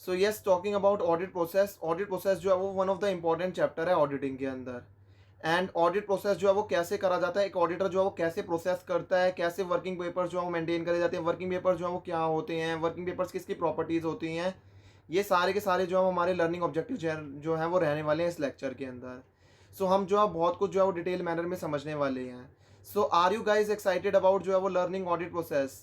So yes, talking about audit process जो है वो one of the important chapter है ऑडिटिंग के अंदर। एंड ऑडिट प्रोसेस जो है वो कैसे करा जाता है, एक ऑडिटर जो है वो कैसे प्रोसेस करता है, कैसे वर्किंग पेपर्स जो है वो मेंटेन करे जाते हैं, वर्किंग पेपर्स जो है वो क्या होते हैं, वर्किंग पेपर्स किसकी प्रॉपर्टीज़ होती हैं, ये सारे के सारे जो है वो हमारे लर्निंग ऑब्जेक्टिव जो है वो रहने वाले हैं इस लेक्चर के अंदर। सो हम जो है बहुत कुछ जो है वो डिटेल मैनर में समझने वाले हैं। So are you guys excited about जो है वो लर्निंग ऑडिट प्रोसेस?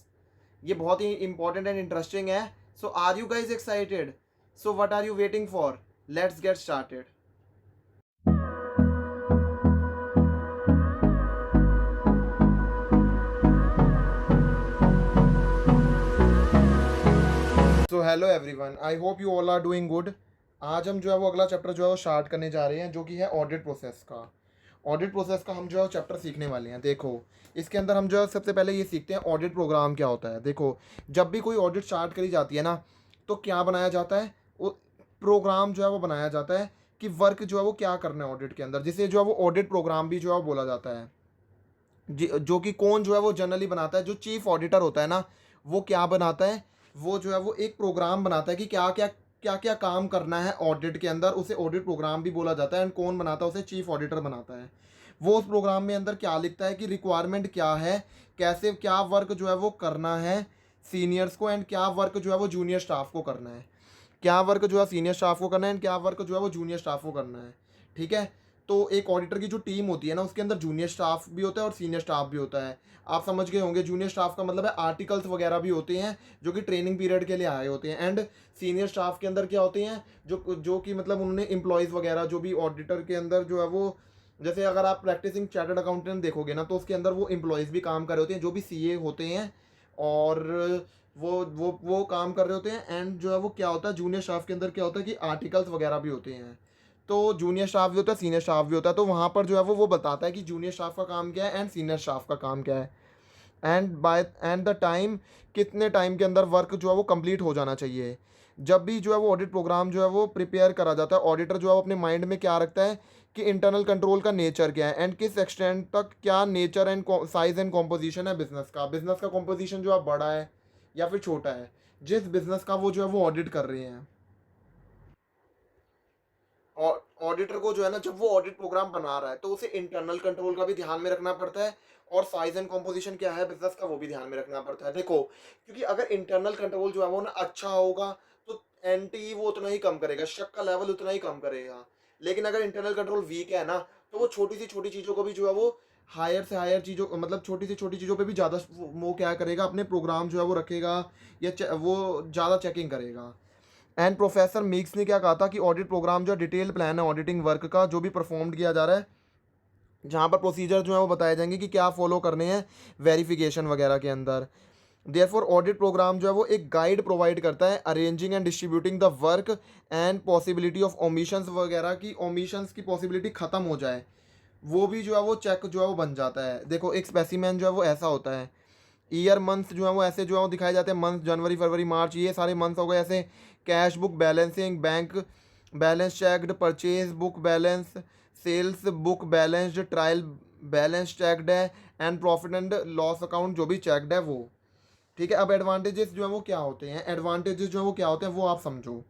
ये बहुत ही इंपॉर्टेंट एंड इंटरेस्टिंग है। So are you guys excited? So what are you waiting for? Let's get started. So hello everyone, I hope you all are doing good. आज हम जो है वो अगला चैप्टर जो है वो स्टार्ट करने जा रहे हैं, जो कि है ऑडिट प्रोसेस का। ऑडिट प्रोसेस का हम जो है चैप्टर सीखने वाले हैं। देखो, इसके अंदर हम जो है सबसे पहले ये सीखते हैं ऑडिट प्रोग्राम क्या होता है। देखो, जब भी कोई ऑडिट स्टार्ट करी जाती है ना, तो क्या बनाया जाता है, वो प्रोग्राम जो है वो बनाया जाता है कि वर्क जो है वो क्या करना है ऑडिट के अंदर, जिसे जो है वो ऑडिट प्रोग्राम भी जो है वो बोला जाता है। जो कि कौन जो है वो जनरली बनाता है, जो चीफ ऑडिटर होता है ना, वो क्या बनाता है, वो जो है वो एक प्रोग्राम बनाता है कि क्या क्या काम करना है ऑडिट के अंदर, उसे ऑडिट प्रोग्राम भी बोला जाता है। एंड कौन बनाता है उसे? चीफ ऑडिटर बनाता है। वो उस प्रोग्राम में अंदर क्या लिखता है कि रिक्वायरमेंट क्या है, कैसे क्या वर्क जो है वो करना है सीनियर्स को, एंड क्या वर्क जो है वो जूनियर स्टाफ को करना है, क्या वर्क जो है सीनियर स्टाफ को करना है, एंड क्या वर्क जो है वो जूनियर स्टाफ को करना है। ठीक है। तो एक ऑडिटर की जो टीम होती है ना, उसके अंदर जूनियर स्टाफ भी होता है और सीनियर स्टाफ भी होता है। आप समझ गए होंगे, जूनियर स्टाफ का मतलब है आर्टिकल्स वगैरह भी होते हैं जो कि ट्रेनिंग पीरियड के लिए आए होते हैं। एंड सीनियर स्टाफ के अंदर क्या होते हैं, जो कि मतलब उन्होंने एम्प्लॉयज़ वगैरह जो भी ऑडिटर के अंदर जो है वो, जैसे अगर आप प्रैक्टिसिंग चार्टर्ड अकाउंटेंट देखोगे ना, तो उसके अंदर वो एम्प्लॉयज़ भी काम कर रहे होते हैं, जो भी सीए होते हैं, और वो काम कर रहे होते हैं। एंड जो है वो क्या होता है, जूनियर स्टाफ के अंदर क्या होता है कि आर्टिकल्स वगैरह भी होते हैं। तो जूनियर स्टाफ भी होता है, सीनियर स्टाफ भी होता है। तो वहाँ पर जो है वो बताता है कि जूनियर स्टाफ का काम क्या है एंड सीनियर स्टाफ का काम क्या है, एंड द टाइम, कितने टाइम के अंदर वर्क जो है वो कंप्लीट हो जाना चाहिए। जब भी जो है वो ऑडिट प्रोग्राम जो है वो प्रिपेयर करा जाता है, ऑडिटर जो है वो अपने माइंड में क्या रखता है कि इंटरनल कंट्रोल का नेचर क्या है, एंड किस एक्सटेंट तक क्या nature and size and composition है बिजनेस का कॉम्पोजिशन जो है बड़ा है या फिर छोटा है, जिस बिजनेस का वो जो है वो ऑडिट कर रहे हैं। और ऑडिटर को जो है ना, जब वो ऑडिट प्रोग्राम बना रहा है, तो उसे इंटरनल कंट्रोल का भी ध्यान में रखना पड़ता है, और साइज एंड कॉम्पोजिशन क्या है बिजनेस का वो भी ध्यान में रखना पड़ता है। देखो, क्योंकि अगर इंटरनल कंट्रोल जो है वो ना अच्छा होगा, तो एंटी वो उतना ही कम करेगा, शक का लेवल उतना ही कम करेगा। लेकिन अगर इंटरनल कंट्रोल वीक है ना, तो वो छोटी सी छोटी चीज़ों को भी जो है वो हायर से हायर चीज़ों, मतलब छोटी से छोटी चीज़ों पे भी ज़्यादा वो क्या करेगा, अपने प्रोग्राम जो है वो रखेगा, या वो ज़्यादा चेकिंग करेगा। एंड प्रोफेसर मीक्स ने क्या कहा था कि ऑडिट प्रोग्राम जो डिटेल प्लान है ऑडिटिंग वर्क का जो भी परफॉर्म किया जा रहा है, जहाँ पर प्रोसीजर जो है वो बताए जाएंगे कि क्या फॉलो करने हैं वेरिफिकेशन वगैरह के अंदर। देयरफॉर ऑडिट प्रोग्राम जो है वो एक गाइड प्रोवाइड करता है arranging and distributing the work, and possibility of omissions वगैरह की, ओमिशंस की पॉसिबिलिटी ख़त्म हो जाए, वो भी जो है वो चेक जो है वो बन जाता है। देखो, एक स्पेसिमेन जो है वो ऐसा होता है, ईयर मंथ जो है वो ऐसे जो है वो दिखाए जाते हैं, मंथ जनवरी फरवरी मार्च, ये सारे मंथ हो गए ऐसे। Cash book balancing, bank balance checked, purchase book balance, sales book balanced, trial balance checked है, and profit and loss account जो भी चेक्ड है वो। ठीक है। अब एडवांटेजेस जो है वो क्या होते हैं, एडवांटेजेस जो है वो क्या होते हैं वो आप समझो।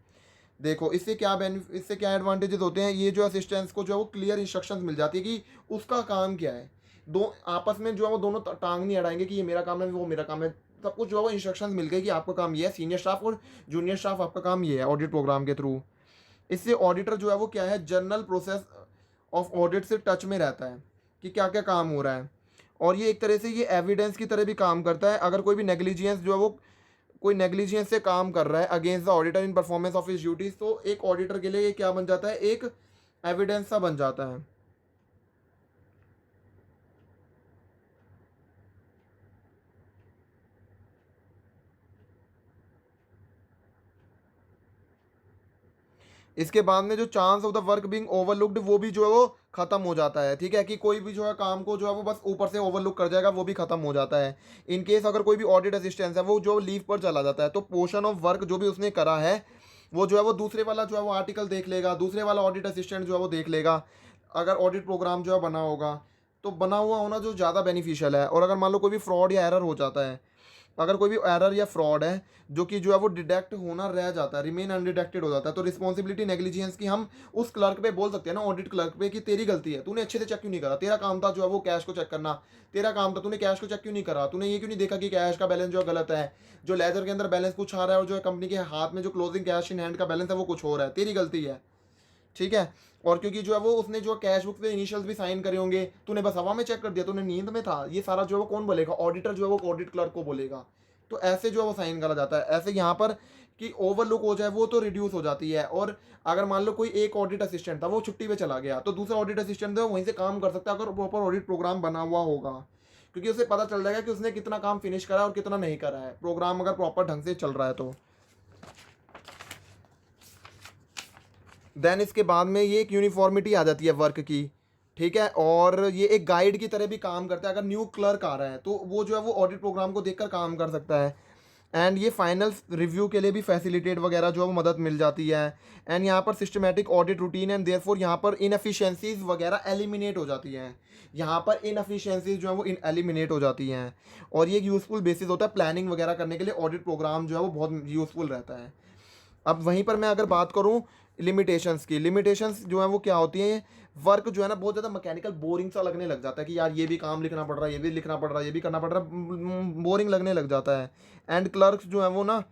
देखो, इससे क्या एडवांटेजेस होते हैं, ये जो असिस्टेंट्स को जो है वो क्लियर इंस्ट्रक्शंस मिल जाती है कि उसका काम क्या है। दो आपस में जो है वो दोनों टांग नहीं अड़ाएंगे कि ये मेरा काम है वो मेरा काम है, सब कुछ जो है वो इंस्ट्रक्शंस मिल गई कि आपका काम ये है, सीनियर स्टाफ और जूनियर स्टाफ आपका काम ये है ऑडिट प्रोग्राम के थ्रू। इससे ऑडिटर जो है वो क्या है, जनरल प्रोसेस ऑफ ऑडिट से टच में रहता है कि क्या क्या काम हो रहा है। और ये एक तरह से ये एविडेंस की तरह भी काम करता है। अगर कोई भी नेग्लिजियंस जो है वो, कोई नेग्लिजियंस से काम कर रहा है against the auditor in performance of his duties, तो एक ऑडिटर के लिए ये क्या बन जाता है, एक एविडेंस सा बन जाता है। इसके बाद में जो chance of the work being overlooked, वो भी जो है वो खत्म हो जाता है। ठीक है, कि कोई भी जो है काम को जो है वो बस ऊपर से ओवरलुक कर जाएगा, वो भी खत्म हो जाता है। इन केस अगर कोई भी ऑडिट असिस्टेंस है वो जो लीव पर चला जाता है, तो पोर्शन ऑफ वर्क जो भी उसने करा है, वो जो है वो दूसरे वाला जो है वो आर्टिकल देख लेगा, दूसरे वाला ऑडिट असिस्टेंट जो है वो देख लेगा। अगर ऑडिट प्रोग्राम जो है बना होगा, तो बना हुआ होना जो ज़्यादा बेनिफिशियल है। और अगर मान लो कोई भी फ्रॉड या एरर हो जाता है, अगर कोई भी एरर या फ्रॉड है जो कि जो है वो डिटेक्ट होना रह जाता है, रिमेन अनडिटेक्टेड हो जाता है, तो रिस्पॉन्सिबिलिटी नेग्लिजियंस की हम उस क्लर्क पे बोल सकते हैं ना, ऑडिट क्लर्क पे, कि तेरी गलती है, तूने अच्छे से चेक क्यों नहीं करा, तेरा काम था जो है वो कैश को चेक करना, तेरा काम था, तूने कैश को चेक क्यों नहीं करा, तूने ये क्यों नहीं देखा कि कैश का बैलेंस जो है गलत है, जो लेजर के अंदर बैलेंस कुछ आ रहा है और जो है कंपनी के हाथ में जो क्लोजिंग कैश इन हैंड का बैलेंस है वो कुछ हो रहा है, तेरी गलती है। ठीक है। और क्योंकि जो है वो उसने जो कैश बुक पे इनिशियल्स भी साइन करे होंगे, तूने बस हवा में चेक कर दिया, तूने नींद में था, ये सारा जो है वो कौन बोलेगा, ऑडिटर जो है वो ऑडिट क्लर्क को बोलेगा। तो ऐसे जो है वो साइन करा जाता है। ऐसे यहाँ पर कि ओवरलुक हो जाए वो तो रिड्यूस हो जाती है। और अगर मान लो कोई एक ऑडिट असिस्टेंट था वो छुट्टी पे चला गया, तो दूसरा ऑडिट असिस्टेंट वहीं से काम कर सकता है अगर प्रॉपर ऑडिट प्रोग्राम बना हुआ होगा, क्योंकि उसे पता चल जाएगा कि उसने कितना काम फिनिश करा और कितना नहीं करा है, प्रोग्राम अगर प्रॉपर ढंग से चल रहा है तो। देन इसके बाद में ये एक यूनिफॉर्मिटी आ जाती है वर्क की। ठीक है। और ये एक गाइड की तरह भी काम करता है। अगर न्यू क्लर्क आ रहा है तो वो जो है वो ऑडिट प्रोग्राम को देखकर काम कर सकता है। एंड ये फाइनल रिव्यू के लिए भी फैसिलिटेट वगैरह जो है वो मदद मिल जाती है। एंड यहाँ पर systematic audit routine and therefore यहाँ पर इनएफिशिएंसीज वगैरह एलिमिनेट हो जाती हैं। यहाँ पर इनएफिशिएंसीज जो है वो एलिमिनेट हो जाती हैं। और ये एक यूज़फुल बेसिस होता है प्लानिंग वगैरह करने के लिए। ऑडिट प्रोग्राम जो है वो बहुत यूज़फुल रहता है। अब वहीं पर मैं अगर बात करूं लिमिटेशंस की, लिमिटेशंस जो है वो क्या होती हैं, वर्क जो है ना बहुत ज़्यादा मैकेनिकल बोरिंग सा लगने लग जाता है कि यार ये भी काम लिखना पड़ रहा है, ये भी लिखना पड़ रहा है, ये भी करना पड़ रहा है, बोरिंग लगने लग जाता है। एंड क्लर्क्स जो है वो ना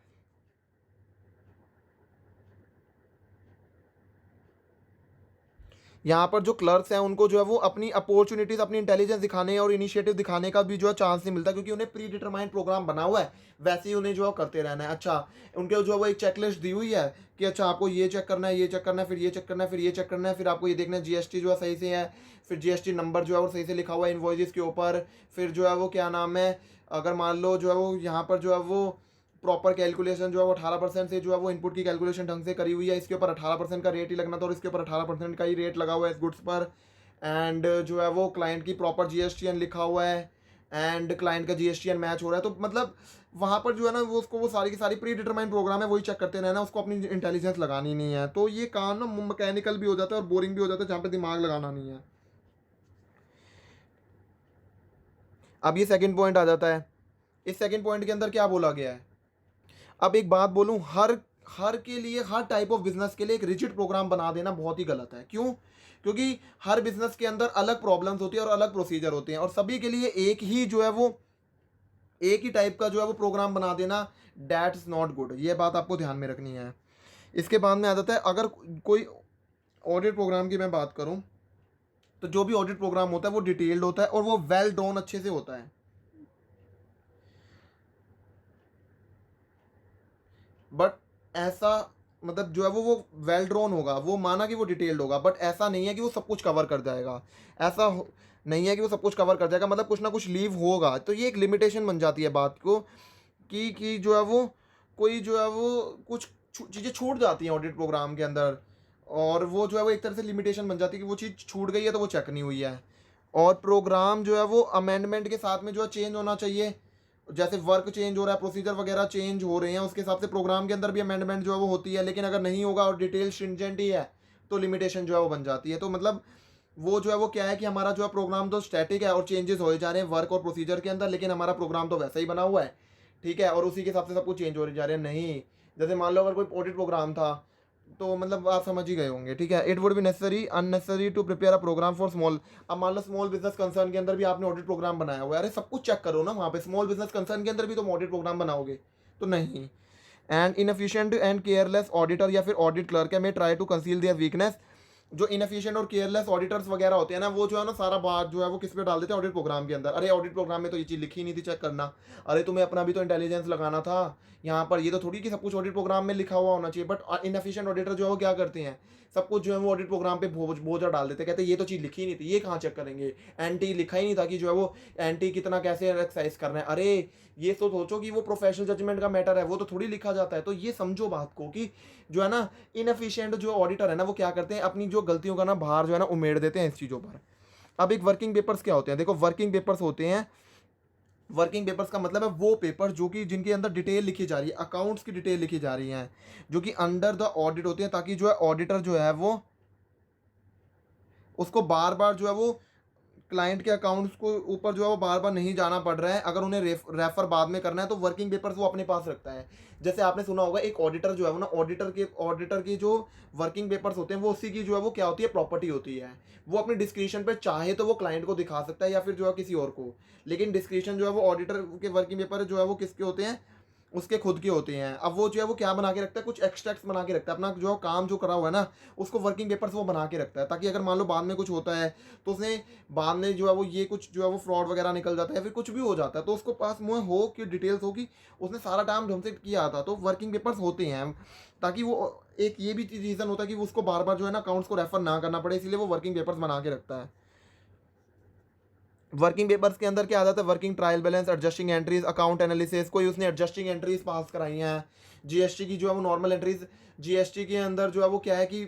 यहाँ पर जो क्लर्क्स हैं उनको जो है वो अपनी अपॉर्चुनिटीज़, अपनी इंटेलिजेंस दिखाने और इनिशिएटिव दिखाने का भी जो है चांस नहीं मिलता, क्योंकि उन्हें प्री डिटरमाइंड प्रोग्राम बना हुआ है, वैसे ही उन्हें जो है करते रहना है। अच्छा, उनके जो है वो एक चेकलिस्ट दी हुई है कि अच्छा आपको ये चेक करना है, ये चेक करना है, फिर ये चेक करना है, फिर ये चेक करना है, फिर आपको ये देखना है जीएसटी जो है सही से है, फिर जीएसटी नंबर जो है वो सही से लिखा हुआ है इनवॉइसेस के ऊपर, फिर जो है वो क्या नाम है, अगर मान लो जो है वो यहाँ पर जो है वो प्रॉपर कैलकुलेशन जो है वो 18% से जो है वो इनपुट की कैलकुलेशन ढंग से करी हुई है, इसके ऊपर 18% का रेट ही लगना था और इसके ऊपर 18% का ही रेट लगा हुआ है इस गुड्स पर। एंड जो है वो क्लाइंट की प्रॉपर जीएसटीएन लिखा हुआ है एंड क्लाइंट का जीएसटीएन मैच हो रहा है। तो मतलब वहाँ पर जो है ना वो उसको वो सारी की सारी प्री डिटरमाइंड प्रोग्राम है वही चेक करते रहना, उसको अपनी इंटेलिजेंस लगानी नहीं है। तो ये काम ना मैकेनिकल भी हो जाता है और बोरिंग भी हो जाता है, जहाँ पे दिमाग लगाना नहीं है। अब ये सेकंड पॉइंट आ जाता है। इस सेकंड पॉइंट के अंदर क्या बोला गया है, अब एक बात बोलूं, हर हर के लिए, हर टाइप ऑफ बिजनेस के लिए एक रिजिड प्रोग्राम बना देना बहुत ही गलत है। क्यों? क्योंकि हर बिजनेस के अंदर अलग प्रॉब्लम्स होती है और अलग प्रोसीजर होते हैं, और सभी के लिए एक ही जो है वो एक ही टाइप का जो है वो प्रोग्राम बना देना, दैट्स नॉट गुड। ये बात आपको ध्यान में रखनी है। इसके बाद में आ जाता है, अगर कोई ऑडिट प्रोग्राम की मैं बात करूं, तो जो भी ऑडिट प्रोग्राम होता है वो डिटेल्ड होता है और वो वेल ड्रॉन अच्छे से होता है। बट ऐसा मतलब जो है वो वेल ड्रॉन होगा, वो माना कि वो डिटेल्ड होगा, बट ऐसा नहीं है कि वो सब कुछ कवर कर जाएगा। ऐसा नहीं है कि वो सब कुछ कवर कर जाएगा, मतलब कुछ ना कुछ लीव होगा। तो ये एक लिमिटेशन बन जाती है बात को कि जो है वो कोई जो है वो कुछ चीज़ें छूट जाती हैं ऑडिट प्रोग्राम के अंदर, और वो जो है वो एक तरह से लिमिटेशन बन जाती है कि वो चीज़ छूट गई है तो वो चेक नहीं हुई है। और प्रोग्राम जो है वो अमेंडमेंट के साथ में जो है चेंज होना चाहिए। जैसे वर्क चेंज हो रहा है, प्रोसीजर वगैरह चेंज हो रहे हैं, उसके हिसाब से प्रोग्राम के अंदर भी अमेंडमेंट जो है वो होती है। लेकिन अगर नहीं होगा और डिटेल स्ट्रिंजेंट ही है तो लिमिटेशन जो है वो बन जाती है। तो मतलब वो जो है वो क्या है कि हमारा जो है प्रोग्राम तो स्टैटिक है और चेंजेस हो जा रहे हैं वर्क और प्रोसीजर के अंदर, लेकिन हमारा प्रोग्राम तो वैसा ही बना हुआ है। ठीक है। और उसी के हिसाब से सब कुछ चेंज हो जा रहे हैं, नहीं। जैसे मान लो अगर कोई ऑडिट प्रोग्राम था, तो मतलब आप समझ ही गए होंगे। ठीक है। It would be necessary unnecessary to prepare a programme for small. अब मान लो स्मॉल बिजनेस कंसर्न के अंदर भी आपने ऑडिट प्रोग्राम बनाया हुआ है, अरे सब कुछ चेक करो ना वहाँ पे। स्मॉल बिजनेस कंसर्न के अंदर भी तुम ऑडिट प्रोग्राम बनाओगे तो नहीं। And inefficient and careless auditor या फिर ऑडिट क्लर्क में try to conceal their weakness. जो इनएफिशिएंट और केयरलेस ऑडिटर्स वगैरह होते हैं ना, वो जो है ना सारा बात जो है वो किस पे डाल देते हैं, ऑडिट प्रोग्राम के अंदर। अरे ऑडिट प्रोग्राम में तो ये चीज़ लिखी ही नहीं थी, चेक करना। अरे तुम्हें अपना भी तो इंटेलिजेंस लगाना था यहाँ पर, ये तो थोड़ी कि सब कुछ ऑडिट प्रोग्राम में लिखा हुआ होना चाहिए। बट इनएफिशिएंट ऑडिटर जो है वो क्या करते हैं, सब कुछ जो है वो ऑडिट प्रोग्राम पे बोझा डाल देते हैं। कहते हैं ये तो चीज़ लिखी ही नहीं थी, ये कहाँ चेक करेंगे, एंटी लिखा ही नहीं था कि जो है वो एंटी कितना कैसे एक्सरसाइज करना है। अरे ये तो सोचो कि वो प्रोफेशनल जजमेंट का मैटर है, वो तो थोड़ी लिखा जाता है। तो ये समझो बात को कि जो है ना इनएफिशिएंट जो ऑडिटर है ना, वो क्या करते हैं, अपनी जो गलतियों का ना भार जो है ना उमेड़ देते हैं इस चीज़ों पर। अब एक वर्किंग पेपर्स क्या होते हैं, देखो वर्किंग पेपर्स होते हैं, वर्किंग पेपर्स का मतलब है वो पेपर जो कि जिनके अंदर डिटेल लिखी जा रही है, अकाउंट्स की डिटेल लिखी जा रही है, जो कि अंडर द ऑडिट होते हैं, ताकि जो है ऑडिटर जो है वो उसको बार बार जो है वो क्लाइंट के अकाउंट्स को ऊपर जो है वो बार बार नहीं जाना पड़ रहा है, अगर उन्हें रेफर बाद में करना है तो वर्किंग पेपर्स वो अपने पास रखता है। जैसे आपने सुना होगा एक ऑडिटर जो है वो ना, ऑडिटर की जो वर्किंग पेपर्स होते हैं वो उसी की जो है वो क्या होती है, प्रॉपर्टी होती है। वो अपनी डिस्क्रिप्शन पे चाहे तो वो क्लाइंट को दिखा सकता है या फिर जो है किसी और को, लेकिन डिस्क्रिप्शन जो है वो ऑडिटर के वर्किंग पेपर जो है वो किसके होते हैं, उसके खुद के होते हैं। अब वो जो है वो क्या बना के रखता है, कुछ एक्सट्रैक्ट्स बना के रखता है, अपना जो काम जो करा हुआ है ना उसको वर्किंग पेपर्स वो बना के रखता है, ताकि अगर मान लो बाद में कुछ होता है तो उसने बाद में जो है वो ये कुछ जो है वो फ्रॉड वगैरह निकल जाता है या फिर कुछ भी हो जाता है तो उसको पास मुँह हो कि डिटेल्स हो कि उसने सारा काम ढंग से किया था, तो वर्किंग पेपर्स होते हैं। ताकि वो एक ये भी रीज़न होता है कि उसको बार बार जो है ना अकाउंट्स को रेफर ना करना पड़े, इसलिए वो वर्किंग पेपर्स बना के रखता है। वर्किंग पेपर्स के अंदर क्या आ जाता है, working trial balance, adjusting entries, account analysis, कोई उसने एडजस्टिंग एंट्रीज पास कराई हैं, जीएसटी की जो है वो नॉर्मल एंट्रीज, जीएसटी के अंदर जो है वो क्या है कि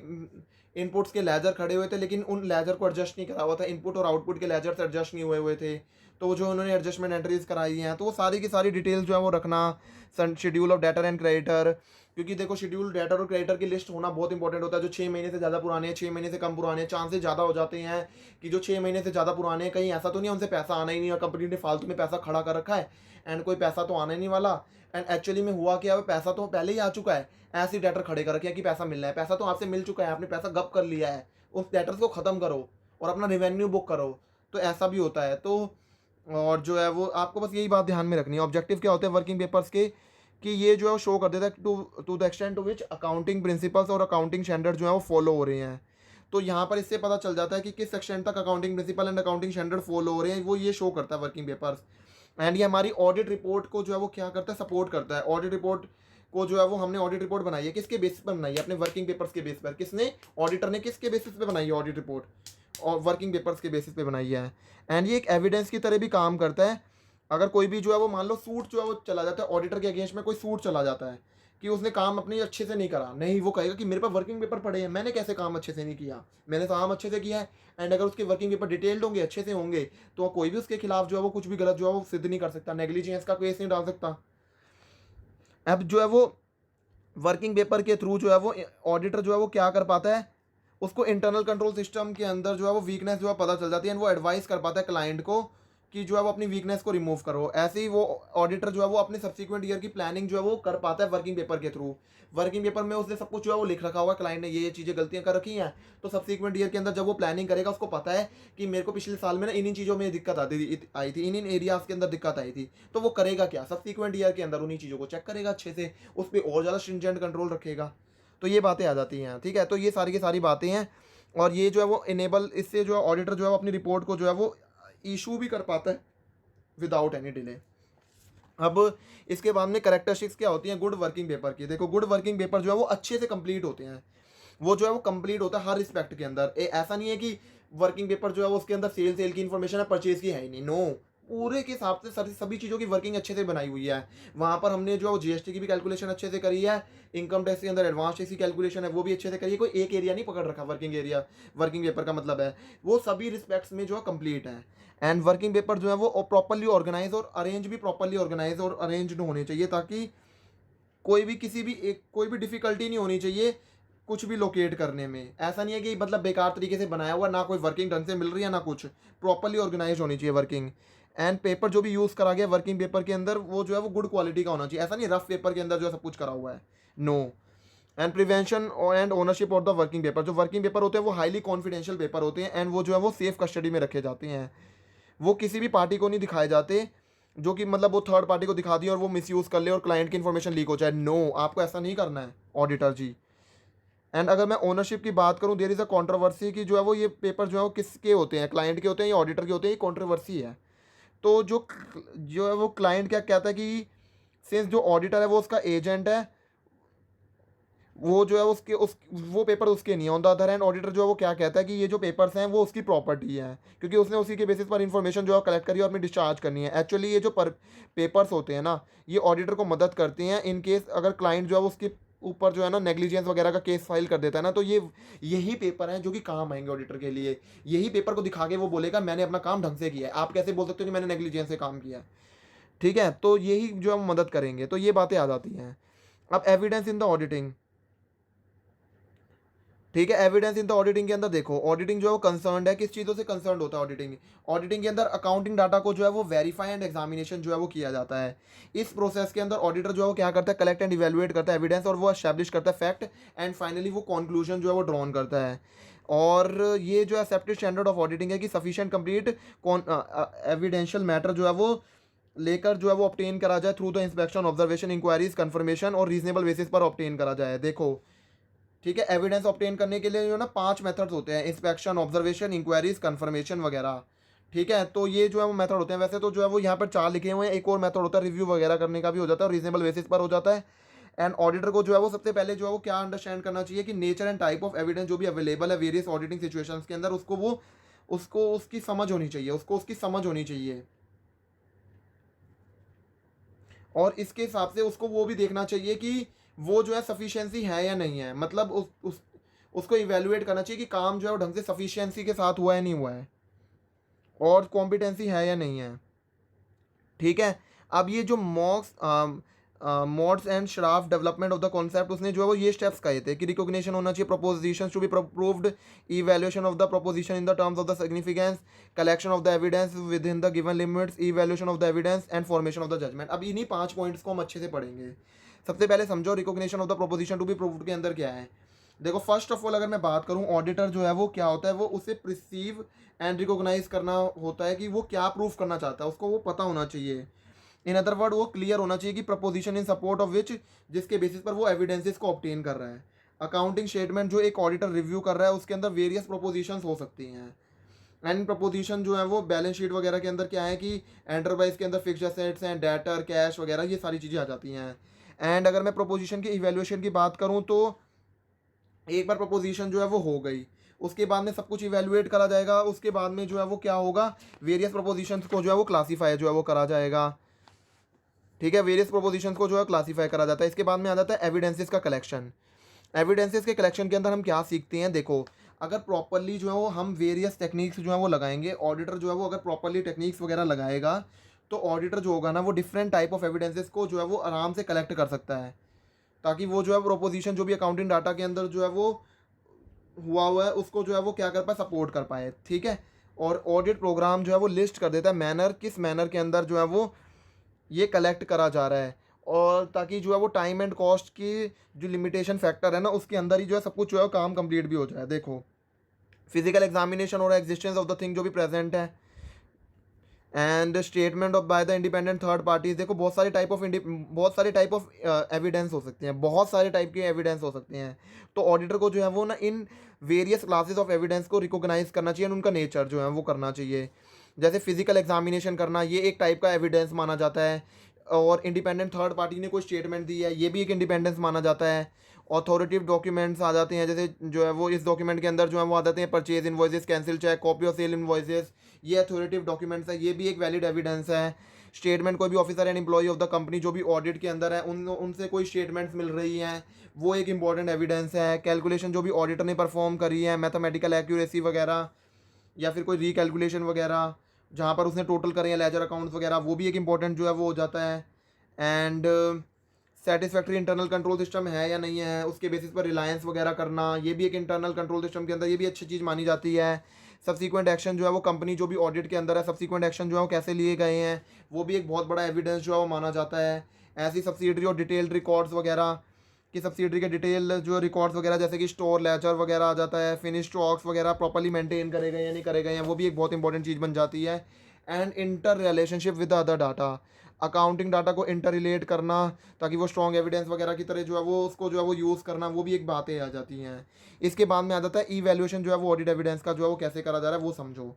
इनपुट्स के लेजर खड़े हुए थे लेकिन उन लेजर को एडजस्ट नहीं करा हुआ था, इनपुट और आउटपुट के लेजर्स एडजस्ट नहीं हुए हुए थे, तो जो उन्होंने एडजस्टमेंट एंट्रीज कराई हैं तो वो सारी की सारी डिटेल्स जो है वो रखना। Schedule of debtor and creditor, क्योंकि देखो शेड्यूल डेटर और क्रेडिटर की लिस्ट होना बहुत इंपॉर्टेंट होता है, जो 6 महीने से ज़्यादा पुराने हैं, 6 महीने से कम पुराने हैं, चांसेस ज़्यादा हो जाते हैं कि जो 6 महीने से ज़्यादा पुराने हैं कहीं ऐसा तो नहीं है उनसे पैसा आना ही नहीं है, कंपनी ने फालतू में पैसा खड़ा कर रखा है एंड कोई पैसा तो आना ही नहीं वाला, एंड एक्चुअली में हुआ क्या है, पैसा तो पहले ही आ चुका है, ऐसे डेटर खड़े कर रखे हैं कि पैसा मिलना है, पैसा तो आपसे मिल चुका है, आपने पैसा गप कर लिया है, उस डेटर्स को ख़त्म करो और अपना रेवेन्यू बुक करो, तो ऐसा भी होता है। तो और जो है वो आपको बस यही बात ध्यान में रखनी है। ऑब्जेक्टिव क्या होते हैं वर्किंग पेपर्स के, कि ये जो है वो शो कर देता है to the extent to which accounting principles और अकाउंटिंग स्टैंडर्ड जो है वो फॉलो हो रहे हैं। तो यहाँ पर इससे पता चल जाता है कि किस एक्सटेंट तक accounting principle and accounting standard follow हो रहे हैं, वो ये शो करता है वर्किंग पेपर्स। एंड ये हमारी ऑडिट रिपोर्ट को जो है वो क्या करता है, सपोर्ट करता है। ऑडिट रिपोर्ट को जो है वो हमने ऑडिट रिपोर्ट बनाई है किसके बेसिस पर बनाई है, अपने वर्किंग पेपर्स के बेसिस पर। किसने, ऑडिटर ने किसके बेसिस पे बनाई है ऑडिट रिपोर्ट, और वर्किंग पेपर्स के बेसिस पे बनाई है। एंड ये एक एविडेंस की तरह भी काम करता है। अगर कोई भी जो है वो मान लो सूट जो है वो चला जाता है ऑडिटर के अगेंस्ट में, कोई सूट चला जाता है कि उसने काम अपनी अच्छे से नहीं करा, नहीं वो कहेगा कि मेरे पास वर्किंग पेपर पड़े हैं, मैंने कैसे काम अच्छे से नहीं किया, मैंने तो काम अच्छे से किया है। एंड अगर उसके वर्किंग पेपर डिटेल्ड होंगे, अच्छे से होंगे, तो कोई भी उसके खिलाफ जो है वो कुछ भी गलत जो है वो सिद्ध नहीं कर सकता, नेग्लिजेंस का केस नहीं डाल सकता। अब जो है वो वर्किंग पेपर के थ्रू जो है वो ऑडिटर जो है वो क्या कर पाता है, उसको इंटरनल कंट्रोल सिस्टम के अंदर जो है वो वीकनेस जो है पता चल जाती है, वो एडवाइस कर पाता है क्लाइंट को कि जो है वो अपनी वीकनेस को रिमूव करो। ऐसे ही वो ऑडिटर जो है वो अपने सब्सिक्वेंट ईयर की प्लानिंग जो है वो कर पाता है वर्किंग पेपर के थ्रू। वर्किंग पेपर में उसने सब कुछ जो है वो लिख रखा हुआ, क्लाइंट ने ये चीज़ें गलतियां कर रखी हैं, तो सब्सिक्वेंट ईयर के अंदर जब वो प्लानिंग करेगा उसको पता है कि मेरे को पिछले साल में ना इन चीज़ों में दिक्कत आई थी, इन एरियाज के अंदर दिक्कत आई थी, तो वो करेगा क्या, सब्सिक्वेंट ईयर के अंदर उन्हीं चीज़ों को चेक करेगा अच्छे से, उस पर और ज़्यादा स्ट्रिंजेंट कंट्रोल रखेगा। तो ये बातें आ जाती हैं, ठीक है। तो ये सारी की सारी बातें हैं, और ये जो है वो इनेबल, इससे जो है ऑडिटर जो है वो अपनी रिपोर्ट को जो है वो इशू भी कर पाता है विदाउट एनी डिले। अब इसके बाद में करेक्टरिस्टिक्स क्या होती हैं गुड वर्किंग पेपर की। देखो गुड वर्किंग पेपर जो है वो अच्छे से कंप्लीट होते हैं, वो जो है वो कंप्लीट होता है हर रिस्पेक्ट के अंदर। ऐसा नहीं है कि वर्किंग पेपर जो है वो उसके अंदर सेल की इन्फॉर्मेशन है, परचेज की है ही नहीं, नो, पूरे के हिसाब से सभी चीज़ों की वर्किंग अच्छे से बनाई हुई है। वहाँ पर हमने जो जीएसटी की भी कैलकुलेशन अच्छे से करी है, इनकम टैक्स के अंदर एडवांस टैक्स की कैलकुलेशन है वो भी अच्छे से करी है, कोई एक एरिया नहीं पकड़ रखा वर्किंग एरिया, वर्किंग पेपर का मतलब है वो सभी रिस्पेक्ट्स में जो है कंप्लीट है। एंड वर्किंग पेपर जो है वो प्रॉपरली ऑर्गेनाइज और अरेंज भी प्रॉपरली ऑर्गेनाइज और अरेंज्ड होने चाहिए, ताकि कोई भी किसी भी एक कोई भी डिफिकल्टी नहीं होनी चाहिए कुछ भी लोकेट करने में। ऐसा नहीं है कि मतलब बेकार तरीके से बनाया हुआ, ना कोई वर्किंग ढंग से मिल रही है ना कुछ, प्रॉपरली ऑर्गेनाइज होनी चाहिए वर्किंग। एंड पेपर जो भी यूज़ करा गया वर्किंग पेपर के अंदर वो जो है वो गुड क्वालिटी का होना चाहिए, ऐसा नहीं रफ पेपर के अंदर जो है सब कुछ करा हुआ है, no. And prevention and ownership of the working paper, जो वर्किंग पेपर होते हैं वो हाईली कॉन्फिडेंशियल पेपर होते हैं, एंड वो जो है वो सेफ कस्टडी में रखे जाते हैं, वो किसी भी पार्टी को नहीं दिखाए जाते, जो कि मतलब वो थर्ड पार्टी को दिखा दिए और वो मिसयूज़ कर ले और क्लाइंट की इन्फॉर्मेशन लीक हो जाए, नो, आपको ऐसा नहीं करना है ऑडिटर जी। एंड अगर मैं ओनरशिप की बात करूं, देयर इज़ अ कंट्रोवर्सी कि जो है वो ये पेपर जो है वो किसके होते हैं, क्लाइंट के होते हैं या ऑडिटर के होते हैं, ये कंट्रोवर्सी है। तो जो है वो क्लाइंट क्या कहता है कि सिंस जो ऑडिटर है वो उसका एजेंट है, वो जो है उसके उस वो पेपर उसके नहीं है। On the other hand auditor जो है वो क्या कहता है कि ये जो पेपर्स हैं वो उसकी प्रॉपर्टी है, क्योंकि उसने उसी के बेसिस पर इन्फॉर्मेशन जो है कलेक्ट करी है और अपनी डिस्चार्ज करनी है। एक्चुअली ये जो पेपर्स होते हैं ना, ये ऑडिटर को मदद करते हैं इन केस अगर क्लाइंट जो है वो उसके ऊपर जो है ना नेग्लिजेंस वगैरह का केस फाइल कर देता है ना, तो ये यही पेपर हैं जो कि काम आएंगे ऑडिटर के लिए। यही पेपर को दिखा के वो बोलेगा मैंने अपना काम ढंग से किया है, आप कैसे बोल सकते हो कि मैंने नेग्लिजेंस से काम किया है, ठीक है। तो यही जो है मदद करेंगे, तो ये बातें आ जाती हैं। अब एविडेंस इन द ऑडिटिंग, ठीक है। एविडेंस इन द ऑडिटिंग के अंदर देखो, ऑडिटिंग जो है वो कंसर्न्ड है, किस चीज़ों से कंसर्न्ड होता है ऑडिटिंग? ऑडिटिंग के अंदर अकाउंटिंग डाटा को जो है वो वेरीफाई एंड एग्जामिनेशन जो है वो किया जाता है। इस प्रोसेस के अंदर ऑडिटर जो है वो क्या करता है, कलेक्ट एंड इवेलुएट करता है एविडेंस, और वो एस्टैब्लिश करता है फैक्ट, एंड फाइनली वो कंक्लूजन जो है वो ड्रॉन करता है। और ये जो एक्सेप्टेड स्टैंडर्ड ऑफ ऑडिटिंग है कि सफिशिएंट कंप्लीट एविडेंशियल मैटर जो है वो लेकर जो है वो ऑब्टेन करा जाए through the inspection, observation, inquiries, confirmation और रीजनेबल बेसिस पर ऑब्टेन करा जाए। देखो, ठीक है, एविडेंस ऑब्टेन करने के लिए जो है ना 5 मेथड्स होते हैं, इंस्पेक्शन, ऑब्जर्वेशन, इंक्वायरीज, कंफर्मेशन वगैरह। ठीक है, तो ये जो है वो मेथड होते हैं। वैसे तो जो है वो यहाँ पर 4 लिखे हुए हैं, एक और मेथड होता है रिव्यू वगैरह करने का भी हो जाता है, और रीजनेबल बेसिस पर हो जाता है। एंड ऑडिटर को जो है वो सबसे पहले जो है वो क्या अंडरस्टैंड करना चाहिए कि nature and type of evidence जो भी अवेलेबल है वेरियस ऑडिटिंग सिचुएशंस के अंदर, उसको उसकी समझ होनी चाहिए, उसको उसकी समझ होनी चाहिए। और इसके हिसाब से उसको वो भी देखना चाहिए कि वो जो है सफिशिएंसी है या नहीं है, मतलब उसको इवेलुएट करना चाहिए कि काम जो है वो ढंग से सफिशिएंसी के साथ हुआ है नहीं हुआ है, और कॉम्पिटेंसी है या नहीं है। ठीक है। अब ये जो मॉड्स एंड श्राफ डेवलपमेंट ऑफ द कॉन्सेप्ट, उसने जो है वो ये स्टेप्स कहे थे कि रिकॉग्निशन होना चाहिए, proposition to be proved, evaluation of the proposition in the terms of the significance, collection of the evidence within the given limits, evaluation of the evidence and formation of the judgement. अब इन्हीं 5 points को हम अच्छे से पढ़ेंगे। सबसे पहले समझो recognition of the proposition to be proved के अंदर क्या है। देखो, फर्स्ट ऑफ ऑल अगर मैं बात करूं, ऑडिटर जो है वो क्या होता है, वो उसे प्रिसीव एंड रिकॉग्नाइज करना होता है कि वो क्या प्रूफ करना चाहता है, उसको वो पता होना चाहिए। इन अदर वर्ड, वो क्लियर होना चाहिए कि preposition in support of which, जिसके बेसिस पर वो एविडेंसेस को ऑब्टेन कर रहा है। अकाउंटिंग स्टेटमेंट जो एक ऑडिटर रिव्यू कर रहा है, उसके अंदर वेरियस प्रपोजिशंस हो सकती हैं। एंड प्रपोजिशन जो है वो बैलेंस शीट वगैरह के अंदर क्या है कि एंटरप्राइज के अंदर फिक्स्ड एसेट्स हैं, डेटर, कैश वगैरह, ये सारी चीज़ें आ जाती हैं। एंड अगर मैं प्रपोजिशन की इवेल्युएशन की बात करूँ, तो एक बार प्रपोजिशन जो है वो हो गई, उसके बाद में सब कुछ इवेल्युएट करा जाएगा। उसके बाद में जो है वो क्या होगा, वेरियस प्रपोजिशंस को जो है वो क्लासीफाई जो है वो करा जाएगा। ठीक है, वेरियस प्रोपोजिशंस को जो है क्लासीफाई करा जाता है। इसके बाद में आ जाता है एविडेंसेस का कलेक्शन। एविडेंसेस के कलेक्शन के अंदर हम क्या सीखते हैं, देखो, अगर प्रॉपरली जो है वो हम वेरियस टेक्निक्स जो है वो लगाएंगे, ऑडिटर जो है वो अगर प्रॉपरली टेक्निक्स वगैरह लगाएगा, तो ऑडिटर जो होगा ना वो डिफरेंट टाइप ऑफ एविडेंसेस को जो है वो आराम से कलेक्ट कर सकता है, ताकि वो जो है प्रोपोजिशन जो भी अकाउंटिंग डाटा के अंदर जो है वो हुआ है, उसको जो है वो क्या कर पाए, सपोर्ट कर पाए। ठीक है। और ऑडिट प्रोग्राम जो है वो लिस्ट कर देता है मैनर, किस मैनर के अंदर जो है वो ये कलेक्ट करा जा रहा है, और ताकि जो है वो टाइम एंड कॉस्ट की जो लिमिटेशन फैक्टर है ना, उसके अंदर ही जो है सब कुछ जो है काम कंप्लीट भी हो जाए। देखो, फिजिकल एग्जामिनेशन और एग्जिस्टेंस ऑफ द थिंग जो भी प्रेजेंट है, and statement of by the independent third parties. देखो, बहुत सारे टाइप ऑफ एविडेंस हो सकते हैं, बहुत सारे टाइप के एविडेंस हो सकते हैं। तो ऑडिटर को जो है वो ना in various classes of evidence को रिकॉग्नाइज करना चाहिए, उनका नेचर जो है वो करना चाहिए। जैसे फिजिकल एग्जामिनेशन करना, ये एक टाइप का एविडेंस माना जाता है, और इंडिपेंडेंट थर्ड पार्टी ने कोई स्टेटमेंट दी है, ये भी एक इंडिपेंडेंस माना जाता है। ऑथोरेटिव डॉक्यूमेंट्स आ जाते हैं, जैसे जो है वो इस डॉक्यूमेंट के अंदर जो है वो आ जाते हैं purchase invoices, cancel cheque, copy of sale invoices, ये अथॉरिटेटिव डॉक्यूमेंट्स है, ये भी एक वैलिड एविडेंस है। स्टेटमेंट, कोई भी officer and employ of the company जो भी ऑडिट के अंदर है, उनसे कोई स्टेटमेंट्स मिल रही हैं, वो एक इंपॉर्टेंट एविडेंस है। कैलकुलेशन जो भी ऑडिटर ने परफॉर्म करी है, मैथमेटिकल एक्यूरेसी वगैरह, या फिर कोई रिकैलकुलेशन वगैरह जहाँ पर उसने टोटल करे हैं लेजर अकाउंट्स वगैरह, वो भी एक इंपॉर्टेंट जो है वो हो जाता है। And satisfactory internal control system है या नहीं है, उसके बेसिस पर रिलायंस वगैरह करना, ये भी एक इंटरनल कंट्रोल सिस्टम के अंदर ये भी अच्छी चीज़ मानी जाती है। सब्सिक्वेंट एक्शन जो है वो कंपनी जो भी ऑडिट के अंदर है, सब्सिक्वेंट एक्शन जो है वो कैसे लिए गए हैं, वो भी एक बहुत बड़ा एविडेंस जो है वो माना जाता है। ऐसी सब्सिडरी और डिटेल्ड रिकॉर्ड्स वगैरह कि सब्सिडरी के डिटेल जो रिकॉर्ड्स वगैरह, जैसे कि स्टोर लेजर वगैरह आ जाता है, फिनिश स्टॉक्स वगैरह प्रॉपर्ली मेंटेन करे गए या नहीं करे गए हैं, वो भी एक बहुत इंपॉर्टेंट चीज़ बन जाती है। And inter relationship with other data, accounting data को इंटर रिलेट करना, ताकि वो स्ट्रॉन्ग एविडेंस वगैरह की तरह जो है वो उसको जो है वो यूज़ करना, वो भी एक बातें आ जाती हैं। इसके बाद में आ जाता है ई वैल्यूएशन जो है वो ऑडिट एविडेंस का जो है वो कैसे करा जा रहा है वो समझो।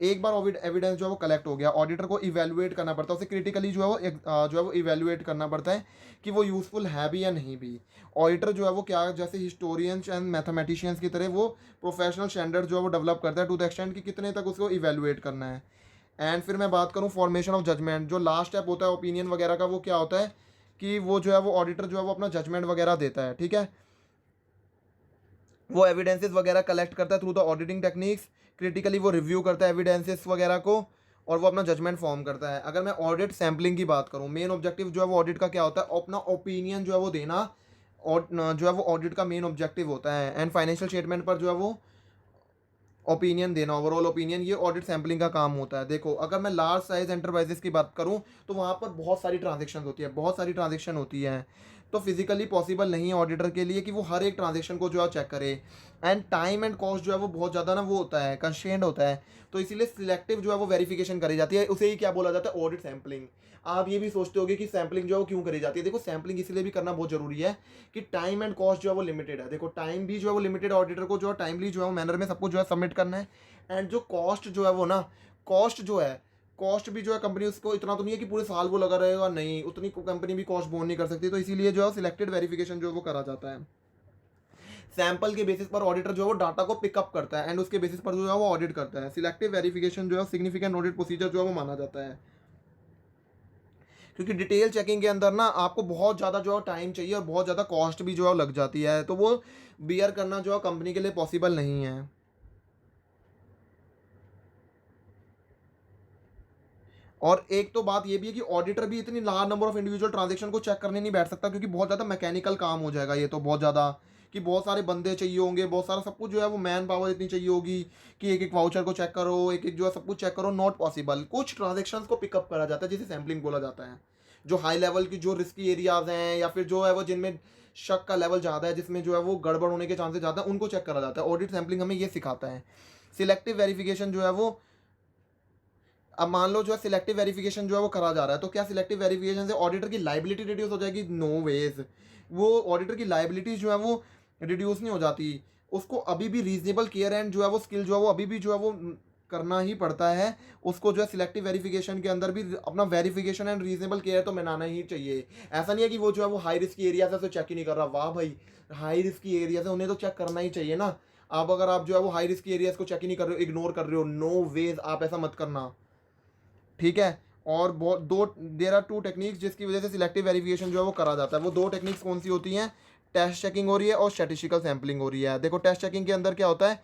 एक बार ऑडिट एविडेंस जो है वो कलेक्ट हो गया, ऑडिटर को इवैल्यूएट करना पड़ता है, उसे क्रिटिकली जो है वो जो है वो इवैल्यूएट करना पड़ता है कि वो यूज़फुल है भी या नहीं भी। ऑडिटर जो है वो क्या, जैसे हिस्टोरियंस एंड मैथमेटिशियंस की तरह वो प्रोफेशनल स्टैंडर्ड जो है वो डेवलप करता है टू द एक्सटेंट कि कितने तक उसको इवैल्यूएट करना है। एंड फिर मैं बात करूँ फॉर्मेशन ऑफ जजमेंट, जो लास्ट स्टेप होता है ओपिनियन वगैरह का, वो क्या होता है कि वो जो है वो ऑडिटर जो है वो अपना जजमेंट वगैरह देता है। ठीक है, वो एविडेंसेस वगैरह कलेक्ट करता है through the auditing techniques, critically वो रिव्यू करता है एविडेंसेस वगैरह को, और वो अपना जजमेंट फॉर्म करता है। अगर मैं ऑडिट सैम्पलिंग की बात करूँ, मेन ऑब्जेक्टिव जो है वो ऑडिट का क्या होता है, अपना ओपिनियन जो है वो देना और जो है वो ऑडिट का मेन ऑब्जेक्टिव होता है। एंड फाइनेंशियल स्टेटमेंट पर जो है वो ओपिनियन देना, ओवरऑल ओपिनियन, ये ऑडिट सैम्पलिंग का काम होता है। देखो अगर मैं लार्ज साइज एंटरप्राइजेस की बात करूं तो वहाँ पर बहुत सारी ट्रांजेक्शन होती है, बहुत सारी ट्रांजेक्शन होती है, तो फिजिकली पॉसिबल नहीं है ऑडिटर के लिए कि वो हर एक ट्रांजेक्शन को जो है चेक करे। एंड टाइम एंड कॉस्ट जो है वो बहुत ज़्यादा ना वो होता है, कंस्ट्रेंट होता है, तो इसीलिए सिलेक्टिव जो है वो वेरिफिकेशन करी जाती है, उसे ही क्या बोला जाता है, ऑडिट सैम्पलिंग। आप ये भी सोचते होगे कि सैम्पलिंग जो है वो क्यों करी जाती है। देखो सैम्पलिंग इसलिए भी करना बहुत जरूरी है कि टाइम एंड कॉस्ट जो है वो लिमिटेड है। देखो टाइम भी जो है वो लिमिटेड है, ऑडिटर को जो है टाइमली जो है वो मैनर में सबको जो है सबमिट करना है। एंड जो कॉस्ट जो है वो ना, कॉस्ट जो है, कॉस्ट भी जो है कंपनी उसको इतना तो नहीं है कि पूरे साल वो लगा रहेगा, नहीं, उतनी कंपनी भी कॉस्ट बोन नहीं कर सकती, तो इसीलिए जो है सिलेक्टेड वेरिफिकेशन जो है वो करा जाता है। सैंपल के बेसिस पर ऑडिटर जो है वो डाटा को पिकअप करता है एंड उसके बेसिस पर जो है वो ऑडिट करता है। सिलेक्टिव वेरिफिकेशन जो है सिग्निफिकेंट ऑडिट प्रोसीजर जो है वो माना जाता है, क्योंकि डिटेल चेकिंग के अंदर ना आपको बहुत ज़्यादा जो है टाइम चाहिए और बहुत ज़्यादा कॉस्ट भी जो है लग जाती है, तो वो बियर करना जो है कंपनी के लिए पॉसिबल नहीं है। और एक तो बात ये भी है कि ऑडिटर भी इतनी large number of individual transaction को चेक करने नहीं बैठ सकता, क्योंकि बहुत ज़्यादा मैकेनिकल काम हो जाएगा ये तो, बहुत ज़्यादा कि बहुत सारे बंदे चाहिए होंगे, बहुत सारा सब कुछ जो है वो मैन पावर इतनी चाहिए होगी कि एक एक वाउचर को चेक करो, एक एक जो है सब कुछ चेक करो, नॉट पॉसिबल। कुछ ट्रांजेक्शन्स को पिकअप करा जाता है जिसे सैम्पलिंग बोला जाता है, जो हाई लेवल की जो रिस्की एरियाज हैं या फिर जो है वो जिनमें शक का लेवल ज़्यादा है, जिसमें जो है वो गड़बड़ होने के चांसेस ज़्यादा है, उनको चेक करा जाता है। ऑडिट सैम्पलिंग हमें ये सिखाता है। सिलेक्टिव वेरिफिकेशन जो है वो, अब मान लो जो है सिलेक्टिव वेरिफिकेशन जो है वो करा जा रहा है, तो क्या सिलेक्टिव वेरिफिकेशन से ऑडिटर की लाइबिलिटी रिड्यूस हो जाएगी? No ways. वो ऑडिटर की लाइबिलिटी जो है वो रिड्यूस नहीं हो जाती, उसको अभी भी रीजनेबल केयर एंड जो है वो स्किल जो है वो अभी भी जो है वो करना ही पड़ता है। उसको जो है सिलेक्टिव वेरिफिकेशन के अंदर भी अपना वेरिफिकेशन एंड रीजनेबल केयर तो मनाना ही चाहिए। ऐसा नहीं है कि वो जो है वो हाई रिस्क एरिया से चेक ही नहीं कर रहा, वाह भाई, हाई रिस्क एरिया से उन्हें तो चेक करना ही चाहिए ना। अब अगर आप जो है वो हाई रिस्क एरियाज को चेक ही नहीं कर रहे हो, इग्नोर कर रहे हो, नो वेज, आप ऐसा मत करना, ठीक है। और बहुत दो, देर आर टू टेक्निक्स जिसकी वजह से सिलेक्टिव वेरिफिकेशन जो है वो करा जाता है। वो दो टेक्निक्स कौन सी होती हैं? टेस्ट चेकिंग हो रही है और स्टैटिस्टिकल सैम्पलिंग हो रही है। देखो टेस्ट चेकिंग के अंदर क्या होता है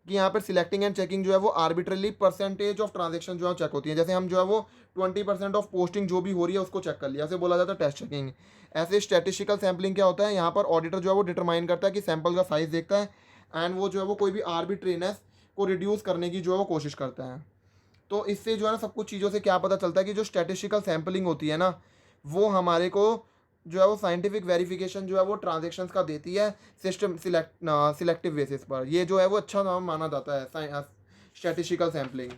कि यहाँ पर सिलेक्टिंग एंड चेकिंग जो है वो आर्बिट्रली परसेंटेज ऑफ ट्रांजेक्शन जो है चेक होती है। जैसे हम जो है वो 20% ऑफ पोस्टिंग जो भी हो रही है उसको चेक कर लिया, ऐसे बोला जाता है टेस्ट चेकिंग। ऐसे स्टैटिस्टिकल सैम्पलिंग क्या होता है, यहाँ पर ऑडिटर जो है वो डिटरमाइन करता है कि सैंपल का साइज देखता है एंड वो जो है वो कोई भी आर्बिट्रेनेस को रिड्यूस करने की जो है वो कोशिश करता है। तो इससे जो है ना सब कुछ चीज़ों से क्या पता चलता है कि जो स्टैटिस्टिकल सैम्पलिंग होती है ना, वो हमारे को जो है वो साइंटिफिक वेरिफिकेशन जो है वो ट्रांजेक्शन्स का देती है सिस्टम सिलेक्टिव बेसिस पर। ये जो है वो अच्छा नाम माना जाता है स्टैटिस्टिकल सैम्पलिंग,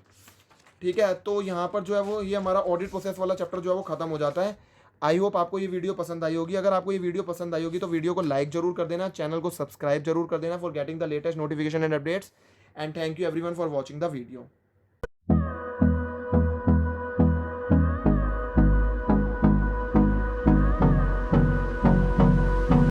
ठीक है। तो यहाँ पर जो है वो ये हमारा ऑडिट प्रोसेस वाला चैप्टर जो है वो खत्म हो जाता है। आई होप आपको ये वीडियो पसंद आई होगी। अगर आपको ये वीडियो पसंद आई होगी तो वीडियो को लाइक जरूर कर देना, चैनल को सब्सक्राइब जरूर कर देना for getting the latest notification and updates. And thank you everyone for watching the video.